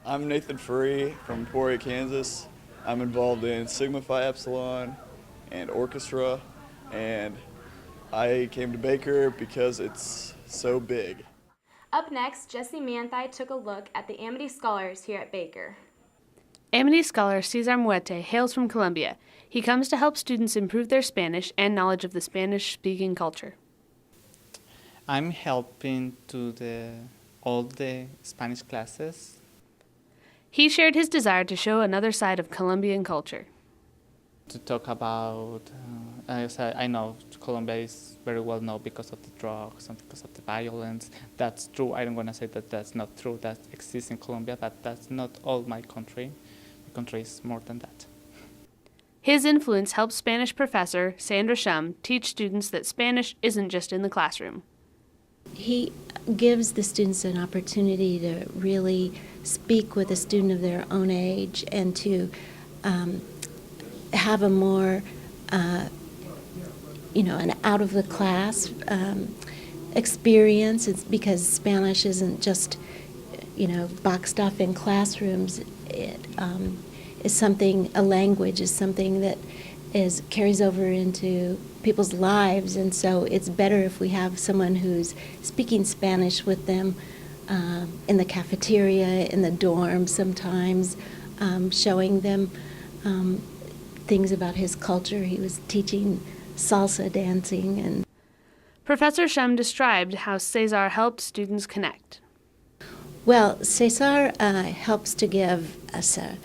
I'm Nathan Free from Emporia, Kansas. I'm involved in Sigma Phi Epsilon and orchestra, and I came to Baker because it's so big. Up next, Jessi Manthei took a look at the Amity Scholars here at Baker. Amity Scholar Cesar Muete hails from Colombia. He comes to help students improve their Spanish and knowledge of the Spanish-speaking culture. I'm helping to all the Spanish classes. He shared his desire to show another side of Colombian culture. To talk about, I know Colombia is very well known because of the drugs and because of the violence. That's true. I don't want to say that that's not true. That exists in Colombia, but that's not all my country. My country is more than that. His influence helps Spanish professor Sandra Shum teach students that Spanish isn't just in the classroom. He gives the students an opportunity to really speak with a student of their own age and to have a more, an out-of-the-class experience. It's because Spanish isn't just, boxed off in classrooms. It is something, a language is something that carries over into people's lives, and so it's better if we have someone who's speaking Spanish with them in the cafeteria, in the dorm sometimes, showing them things about his culture. He was teaching salsa dancing. And Professor Shum described how Cesar helped students connect. Well, Cesar helps to give us a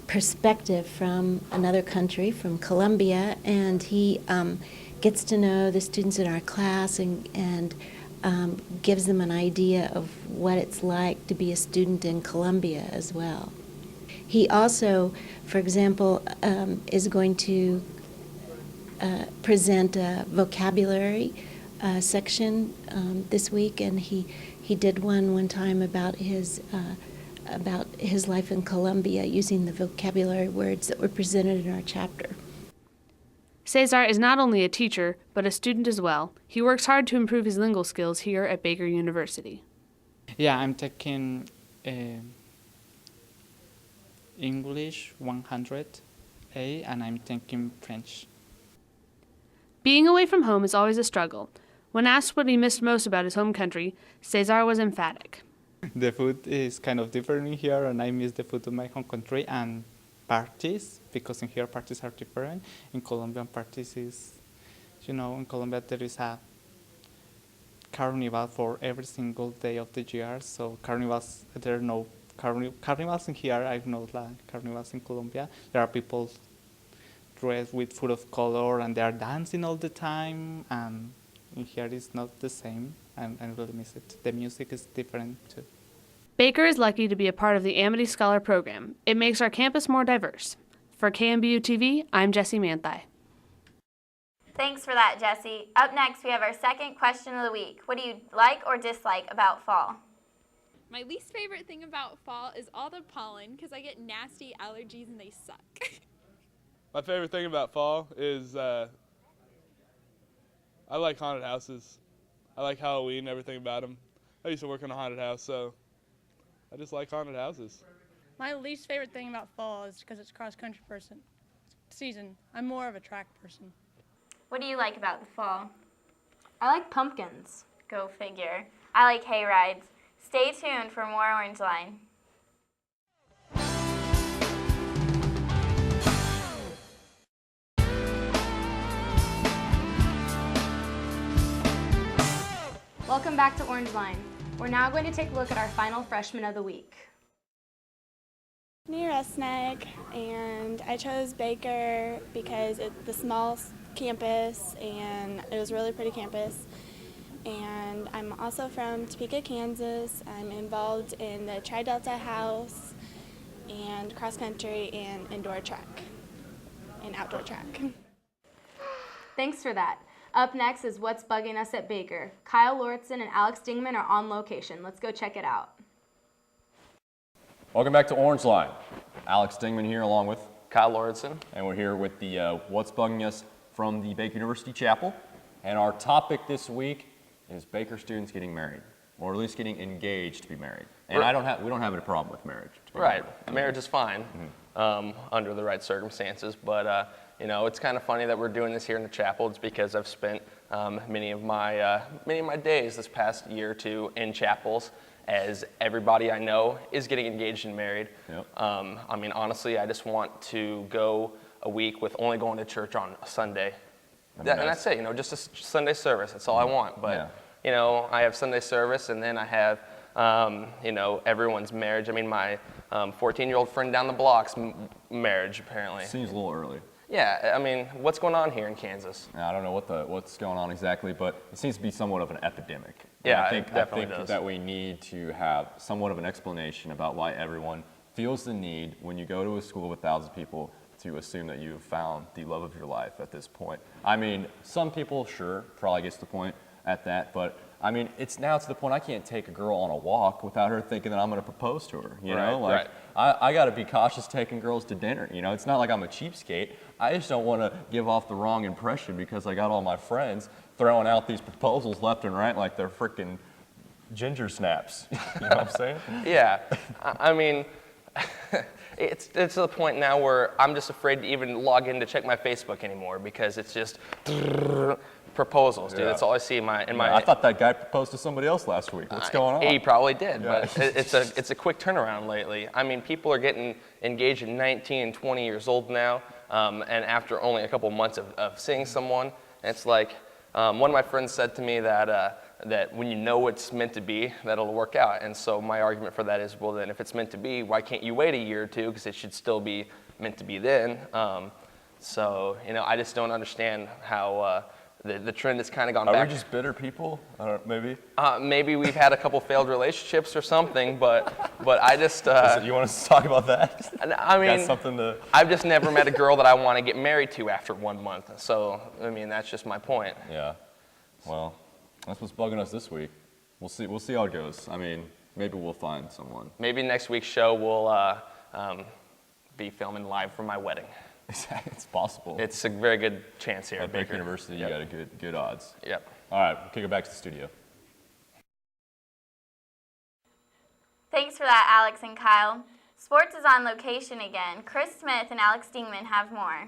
perspective from another country, from Colombia, and he gets to know the students in our class and gives them an idea of what it's like to be a student in Colombia as well. He also, for example, is going to present a vocabulary section this week, and he did one time about his life in Colombia using the vocabulary words that were presented in our chapter. Cesar is not only a teacher, but a student as well. He works hard to improve his lingual skills here at Baker University. Yeah, I'm taking English 100A, and I'm taking French. Being away from home is always a struggle. When asked what he missed most about his home country, Cesar was emphatic. The food is kind of different in here, and I miss the food of my home country, and parties, because in here parties are different. In Colombian parties is, in Colombia there is a carnival for every single day of the year, so carnivals, there are no carnivals in here. I've known like carnivals in Colombia. There are people dressed with full of color, and they are dancing all the time, and in here it's not the same. I really miss it. The music is different too. Baker is lucky to be a part of the Amity Scholar program. It makes our campus more diverse. For KNBU TV, I'm Jessi Manthei. Thanks for that, Jessi. Up next, we have our second question of the week. What do you like or dislike about fall? My least favorite thing about fall is all the pollen, because I get nasty allergies and they suck. My favorite thing about fall is I like haunted houses. I like Halloween and everything about them. I used to work in a haunted house, so I just like haunted houses. My least favorite thing about fall is because it's cross-country season. I'm more of a track person. What do you like about the fall? I like pumpkins. Go figure. I like hay rides. Stay tuned for more Orangeline. Welcome back to Orangeline. We're now going to take a look at our final freshman of the week. Stephanie Rusnak, and I chose Baker because it's the small campus and it was a really pretty campus. And I'm also from Topeka, Kansas. I'm involved in the Tri-Delta House and cross country and indoor track and outdoor track. Thanks for that. Up next is What's Bugging Us at Baker. Lauridson and Alex Dingman are on location. Let's go check it out. Welcome back to Orangeline. Alex Dingman here along with Lauridson. And we're here with the What's Bugging Us from the Baker University Chapel. And our topic this week is Baker students getting married. or at least getting engaged to be married. And we don't have a problem with marriage. Right, marriage is fine under the right circumstances, but you know, it's kind of funny that we're doing this here in the chapel. It's because I've spent many of my days this past year or two in chapels, as everybody I know is getting engaged and married. Yep. I mean, honestly, I just want to go a week with only going to church on a Sunday. And that's it, you know, just a Sunday service. That's all I want. But, you know, I have Sunday service, and then I have, you know, everyone's marriage. I mean, my 14-year-old friend down the block's marriage, apparently. Seems a little early. Yeah, I mean, what's going on here in Kansas? I don't know what's going on exactly, but it seems to be somewhat of an epidemic. Yeah, I think does. that we need to have somewhat of an explanation about why everyone feels the need when you go to a school with thousands of people to assume that you have found the love of your life at this point. I mean, some people, sure, probably gets to the point at that, but I mean, it's now to the point I can't take a girl on a walk without her thinking that I'm going to propose to her, you know? Like, I got to be cautious taking girls to dinner, you know? It's not like I'm a cheapskate. I just don't want to give off the wrong impression because I got all my friends throwing out these proposals left and right like they're freaking ginger snaps. You know what I'm saying? Yeah, I mean, it's to the point now where I'm just afraid to even log in to check my Facebook anymore because it's just proposals, dude. That's all I see in my. I thought that guy proposed to somebody else last week. What's going on? He probably did, but it's a quick turnaround lately. I mean, people are getting engaged at 19 and 20 years old now, and after only a couple months of seeing someone, it's like one of my friends said to me that when you know it's meant to be, that it'll work out. And so my argument for that is, well, then if it's meant to be, why can't you wait a year or two? Because it should still be meant to be then. So, you know, I just don't understand how the trend has kind of gone back. Are we just bitter people? Maybe? Maybe we've had a couple failed relationships or something, but I just... you want us to talk about that? I mean, got something to... I've just never met a girl that I want to get married to after 1 month. So, I mean, that's just my point. Yeah. Well, that's what's bugging us this week. We'll see how it goes. I mean, maybe we'll find someone. Maybe next week's show will be filming live from my wedding. It's possible. It's a very good chance here at Baker University. You got a good odds. Yep. All right, we'll kick it back to the studio. Thanks for that, Alex and Kyle. Sports is on location again. Chris Smith and Alex Dingman have more.